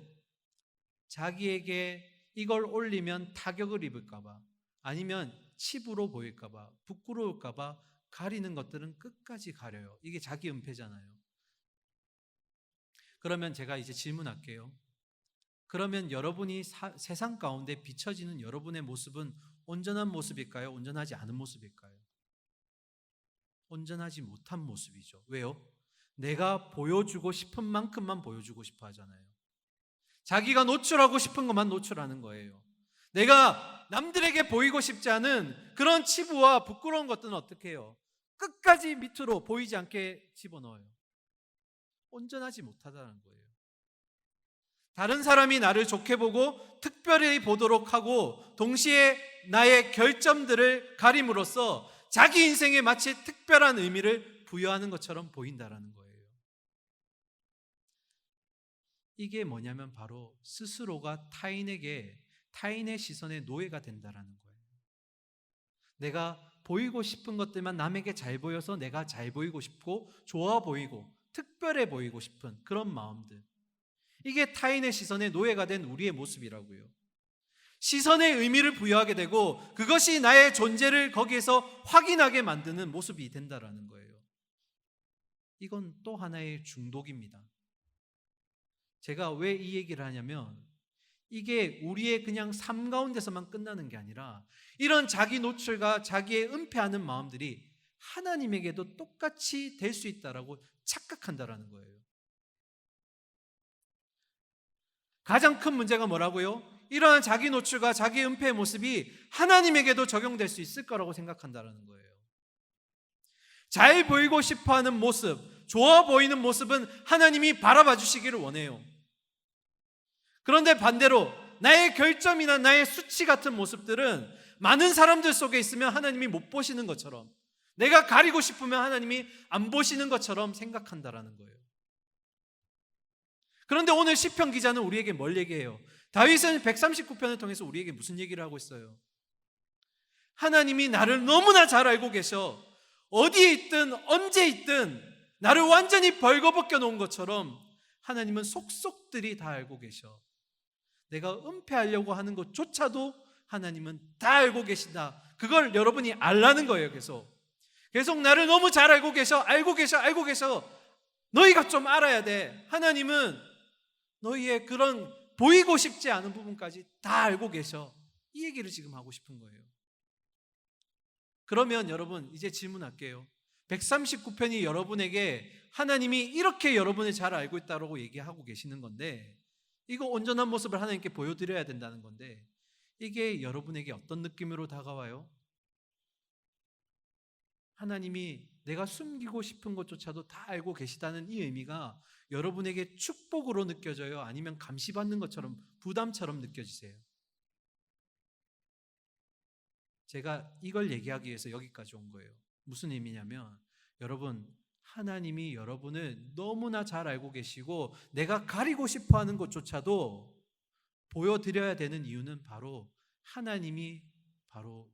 자기에게 이걸 올리면 타격을 입을까봐 아니면 치부로 보일까봐 부끄러울까봐 가리는 것들은 끝까지 가려요. 이게 자기 은폐잖아요. 그러면 제가 이제 질문할게요. 그러면 여러분이 세상 가운데 비춰지는 여러분의 모습은 온전한 모습일까요? 온전하지 않은 모습일까요? 온전하지 못한 모습이죠. 왜요? 내가 보여주고 싶은 만큼만 보여주고 싶어 하잖아요. 자기가 노출하고 싶은 것만 노출하는 거예요. 내가 남들에게 보이고 싶지 않은 그런 치부와 부끄러운 것들은 어떻게 해요? 끝까지 밑으로 보이지 않게 집어넣어요. 온전하지 못하다는 거예요. 다른 사람이 나를 좋게 보고 특별히 보도록 하고 동시에 나의 결점들을 가림으로써 자기 인생에 마치 특별한 의미를 부여하는 것처럼 보인다라는 거예요. 이게 뭐냐면 바로 스스로가 타인의 시선의 노예가 된다라는 거예요. 내가 보이고 싶은 것들만 남에게 잘 보여서 내가 잘 보이고 싶고 좋아 보이고 특별해 보이고 싶은 그런 마음들. 이게 타인의 시선의 노예가 된 우리의 모습이라고요. 시선의 의미를 부여하게 되고 그것이 나의 존재를 거기에서 확인하게 만드는 모습이 된다라는 거예요. 이건 또 하나의 중독입니다. 제가 왜 이 얘기를 하냐면 이게 우리의 그냥 삶 가운데서만 끝나는 게 아니라 이런 자기 노출과 자기의 은폐하는 마음들이 하나님에게도 똑같이 될 수 있다라고 착각한다라는 거예요. 가장 큰 문제가 뭐라고요? 이러한 자기 노출과 자기 은폐의 모습이 하나님에게도 적용될 수 있을 거라고 생각한다라는 거예요. 잘 보이고 싶어하는 모습, 좋아 보이는 모습은 하나님이 바라봐 주시기를 원해요. 그런데 반대로 나의 결점이나 나의 수치 같은 모습들은 많은 사람들 속에 있으면 하나님이 못 보시는 것처럼, 내가 가리고 싶으면 하나님이 안 보시는 것처럼 생각한다라는 거예요. 그런데 오늘 시편 기자는 우리에게 뭘 얘기해요? 다윗은 139편을 통해서 우리에게 무슨 얘기를 하고 있어요? 하나님이 나를 너무나 잘 알고 계셔. 어디에 있든 언제 있든 나를 완전히 벌거벗겨 놓은 것처럼 하나님은 속속들이 다 알고 계셔. 내가 은폐하려고 하는 것조차도 하나님은 다 알고 계신다. 그걸 여러분이 알라는 거예요. 계속 나를 너무 잘 알고 계셔. 알고 계셔. 너희가 좀 알아야 돼. 하나님은 너희의 그런 보이고 싶지 않은 부분까지 다 알고 계셔. 이 얘기를 지금 하고 싶은 거예요. 그러면 여러분 이제 질문할게요. 139편이 여러분에게 하나님이 이렇게 여러분을 잘 알고 있다고 얘기하고 계시는 건데, 이거 온전한 모습을 하나님께 보여드려야 된다는 건데, 이게 여러분에게 어떤 느낌으로 다가와요? 하나님이 내가 숨기고 싶은 것조차도 다 알고 계시다는 이 의미가 여러분에게 축복으로 느껴져요? 아니면 감시받는 것처럼 부담처럼 느껴지세요? 제가 이걸 얘기하기 위해서 여기까지 온 거예요. 무슨 의미냐면 여러분, 하나님이 여러분을 너무나 잘 알고 계시고 내가 가리고 싶어하는 것조차도 보여드려야 되는 이유는 바로 하나님이 바로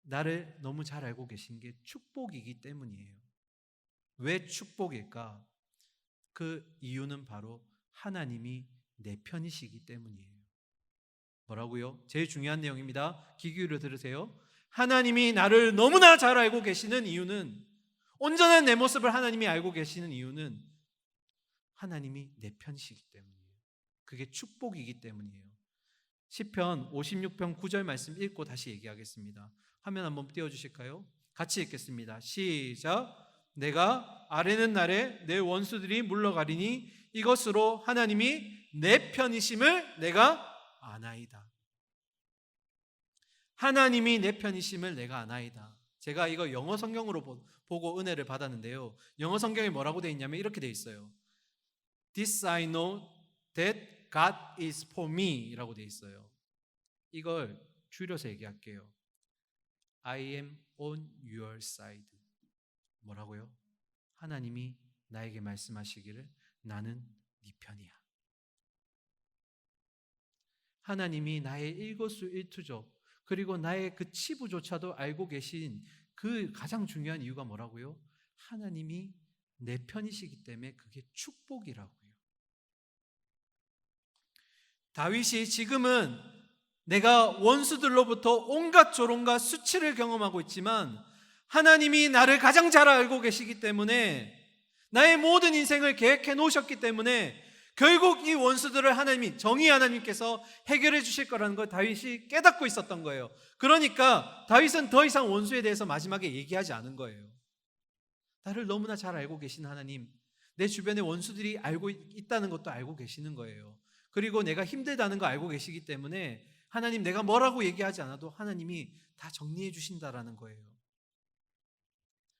나를 너무 잘 알고 계신 게 축복이기 때문이에요. 왜 축복일까? 그 이유는 바로 하나님이 내 편이시기 때문이에요. 뭐라고요? 제일 중요한 내용입니다. 귀 기울여 들으세요. 하나님이 나를 너무나 잘 알고 계시는 이유는, 온전한 내 모습을 하나님이 알고 계시는 이유는 하나님이 내 편이시기 때문이에요. 그게 축복이기 때문이에요. 시편 56편 9절 말씀 읽고 다시 얘기하겠습니다. 화면 한번 띄워주실까요? 같이 읽겠습니다. 시작. 내가 아뢰는 날에 내 원수들이 물러가리니 이것으로 하나님이 내 편이심을 내가 아나이다. 하나님이 내 편이심을 내가 아나이다. 제가 이거 영어 성경으로 보고 은혜를 받았는데요. 영어 성경에 뭐라고 되어 있냐면 이렇게 되어 있어요. This I know that God is for me 라고 되어 있어요. 이걸 줄여서 얘기할게요. I am on your side. 뭐라고요? 하나님이 나에게 말씀하시기를 나는 네 편이야. 하나님이 나의 일거수일투족 그리고 나의 그 치부조차도 알고 계신 그 가장 중요한 이유가 뭐라고요? 하나님이 내 편이시기 때문에 그게 축복이라고요. 다윗이 지금은 내가 원수들로부터 온갖 조롱과 수치를 경험하고 있지만 하나님이 나를 가장 잘 알고 계시기 때문에, 나의 모든 인생을 계획해 놓으셨기 때문에 결국 이 원수들을 정의 하나님께서 해결해 주실 거라는 걸 다윗이 깨닫고 있었던 거예요. 그러니까 다윗은 더 이상 원수에 대해서 마지막에 얘기하지 않은 거예요. 나를 너무나 잘 알고 계신 하나님, 내 주변에 원수들이 알고 있다는 것도 알고 계시는 거예요. 그리고 내가 힘들다는 거 알고 계시기 때문에 하나님, 내가 뭐라고 얘기하지 않아도 하나님이 다 정리해 주신다라는 거예요.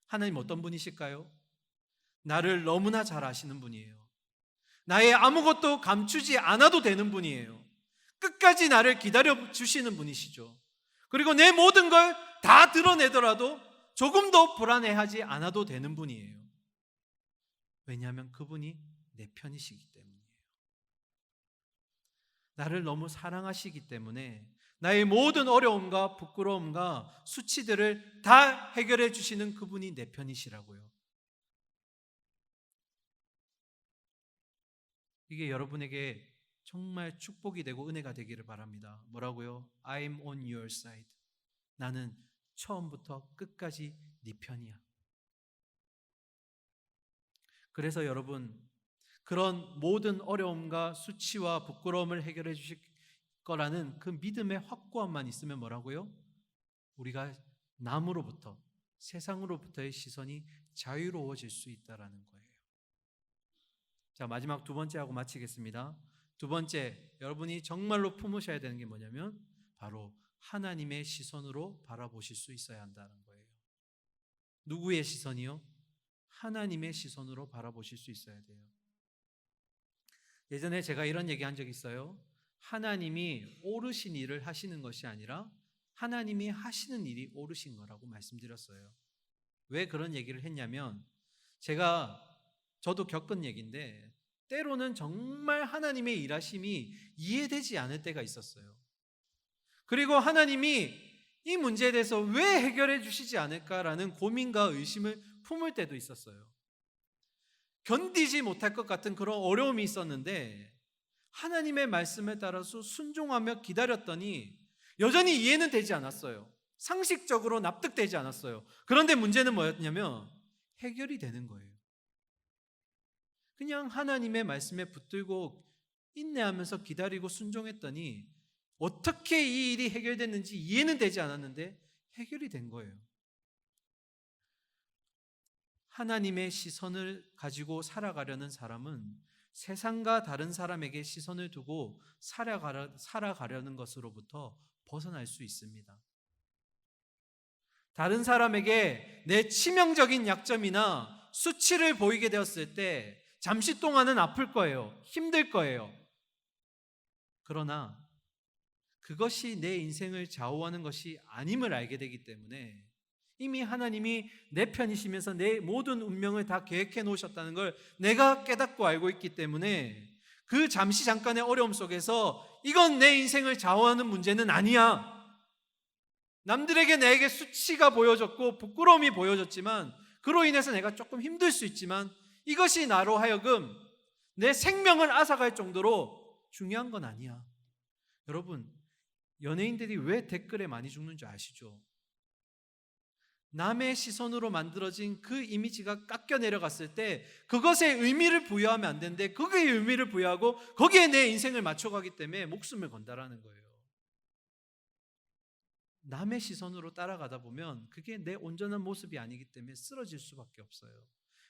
하나님 어떤 분이실까요? 나를 너무나 잘 아시는 분이에요. 나의 아무것도 감추지 않아도 되는 분이에요. 끝까지 나를 기다려 주시는 분이시죠. 그리고 내 모든 걸 다 드러내더라도 조금도 불안해하지 않아도 되는 분이에요. 왜냐하면 그분이 내 편이시기 때문이에요. 나를 너무 사랑하시기 때문에 나의 모든 어려움과 부끄러움과 수치들을 다 해결해 주시는 그분이 내 편이시라고요. 이게 여러분에게 정말 축복이 되고 은혜가 되기를 바랍니다. 뭐라고요? I'm on your side. 나는 처음부터 끝까지 네 편이야. 그래서 여러분, 그런 모든 어려움과 수치와 부끄러움을 해결해 주실 거라는 그 믿음의 확고함만 있으면 뭐라고요? 우리가 남으로부터, 세상으로부터의 시선이 자유로워질 수 있다라는 거예요. 자, 마지막 두 번째 하고 마치겠습니다. 두 번째, 여러분이 정말로 품으셔야 되는 게 뭐냐면 바로 하나님의 시선으로 바라보실 수 있어야 한다는 거예요. 누구의 시선이요? 하나님의 시선으로 바라보실 수 있어야 돼요. 예전에 제가 이런 얘기 한 적 있어요. 하나님이 옳으신 일을 하시는 것이 아니라 하나님이 하시는 일이 옳으신 거라고 말씀드렸어요. 왜 그런 얘기를 했냐면 저도 겪은 얘기인데 때로는 정말 하나님의 일하심이 이해되지 않을 때가 있었어요. 그리고 하나님이 이 문제에 대해서 왜 해결해 주시지 않을까라는 고민과 의심을 품을 때도 있었어요. 견디지 못할 것 같은 그런 어려움이 있었는데 하나님의 말씀에 따라서 순종하며 기다렸더니 여전히 이해는 되지 않았어요. 상식적으로 납득되지 않았어요. 그런데 문제는 뭐였냐면 해결이 되는 거예요. 그냥 하나님의 말씀에 붙들고 인내하면서 기다리고 순종했더니 어떻게 이 일이 해결됐는지 이해는 되지 않았는데 해결이 된 거예요. 하나님의 시선을 가지고 살아가려는 사람은 세상과 다른 사람에게 시선을 두고 살아가려는 것으로부터 벗어날 수 있습니다. 다른 사람에게 내 치명적인 약점이나 수치를 보이게 되었을 때 잠시 동안은 아플 거예요. 힘들 거예요. 그러나 그것이 내 인생을 좌우하는 것이 아님을 알게 되기 때문에 이미 하나님이 내 편이시면서 내 모든 운명을 다 계획해 놓으셨다는 걸 내가 깨닫고 알고 있기 때문에 그 잠시 잠깐의 어려움 속에서 이건 내 인생을 좌우하는 문제는 아니야. 남들에게 내게 수치가 보여졌고 부끄러움이 보여졌지만 그로 인해서 내가 조금 힘들 수 있지만 이것이 나로 하여금 내 생명을 앗아갈 정도로 중요한 건 아니야. 여러분, 연예인들이 왜 댓글에 많이 죽는 줄 아시죠? 남의 시선으로 만들어진 그 이미지가 깎여 내려갔을 때 그것에 의미를 부여하면 안 되는데 거기에 의미를 부여하고 거기에 내 인생을 맞춰가기 때문에 목숨을 건다라는 거예요. 남의 시선으로 따라가다 보면 그게 내 온전한 모습이 아니기 때문에 쓰러질 수밖에 없어요.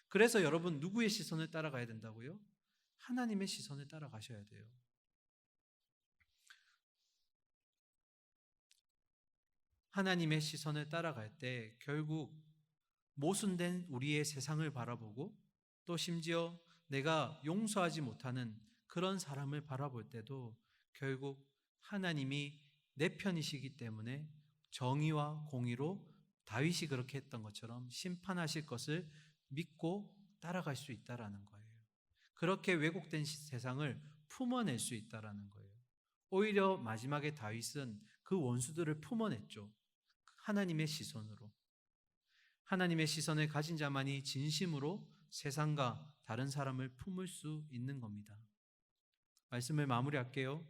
그래서 여러분 누구의 시선을 따라가야 된다고요? 하나님의 시선을 따라가셔야 돼요. 하나님의 시선을 따라갈 때 결국 모순된 우리의 세상을 바라보고 또 심지어 내가 용서하지 못하는 그런 사람을 바라볼 때도 결국 하나님이 내 편이시기 때문에 정의와 공의로 다윗이 그렇게 했던 것처럼 심판하실 것을 믿고 따라갈 수 있다라는 거예요. 그렇게 왜곡된 세상을 품어낼 수 있다라는 거예요. 오히려 마지막에 다윗은 그 원수들을 품어냈죠. 하나님의 시선으로. 하나님의 시선을 가진 자만이 진심으로 세상과 다른 사람을 품을 수 있는 겁니다. 말씀을 마무리할게요.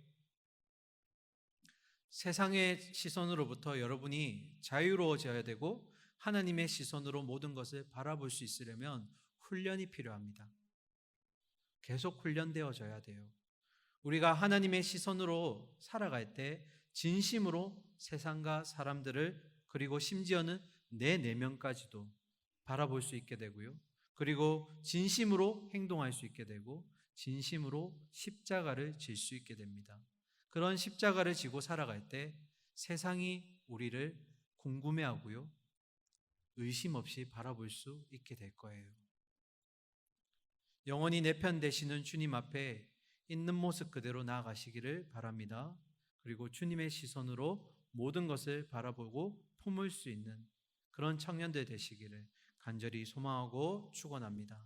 세상의 시선으로부터 여러분이 자유로워져야 되고 하나님의 시선으로 모든 것을 바라볼 수 있으려면 훈련이 필요합니다. 계속 훈련되어져야 돼요. 우리가 하나님의 시선으로 살아갈 때 진심으로 세상과 사람들을 그리고 심지어는 내 내면까지도 바라볼 수 있게 되고요. 그리고 진심으로 행동할 수 있게 되고 진심으로 십자가를 질 수 있게 됩니다. 그런 십자가를 지고 살아갈 때 세상이 우리를 궁금해하고요. 의심 없이 바라볼 수 있게 될 거예요. 영원히 내 편 되시는 주님 앞에 있는 모습 그대로 나아가시기를 바랍니다. 그리고 주님의 시선으로 모든 것을 바라보고 품을 수 있는 그런 청년들 되시기를 간절히 소망하고 축원합니다.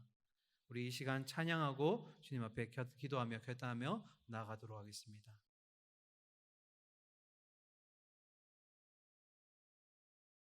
우리 이 시간 찬양하고 주님 앞에 기도하며 결단하며 나아가도록 하겠습니다.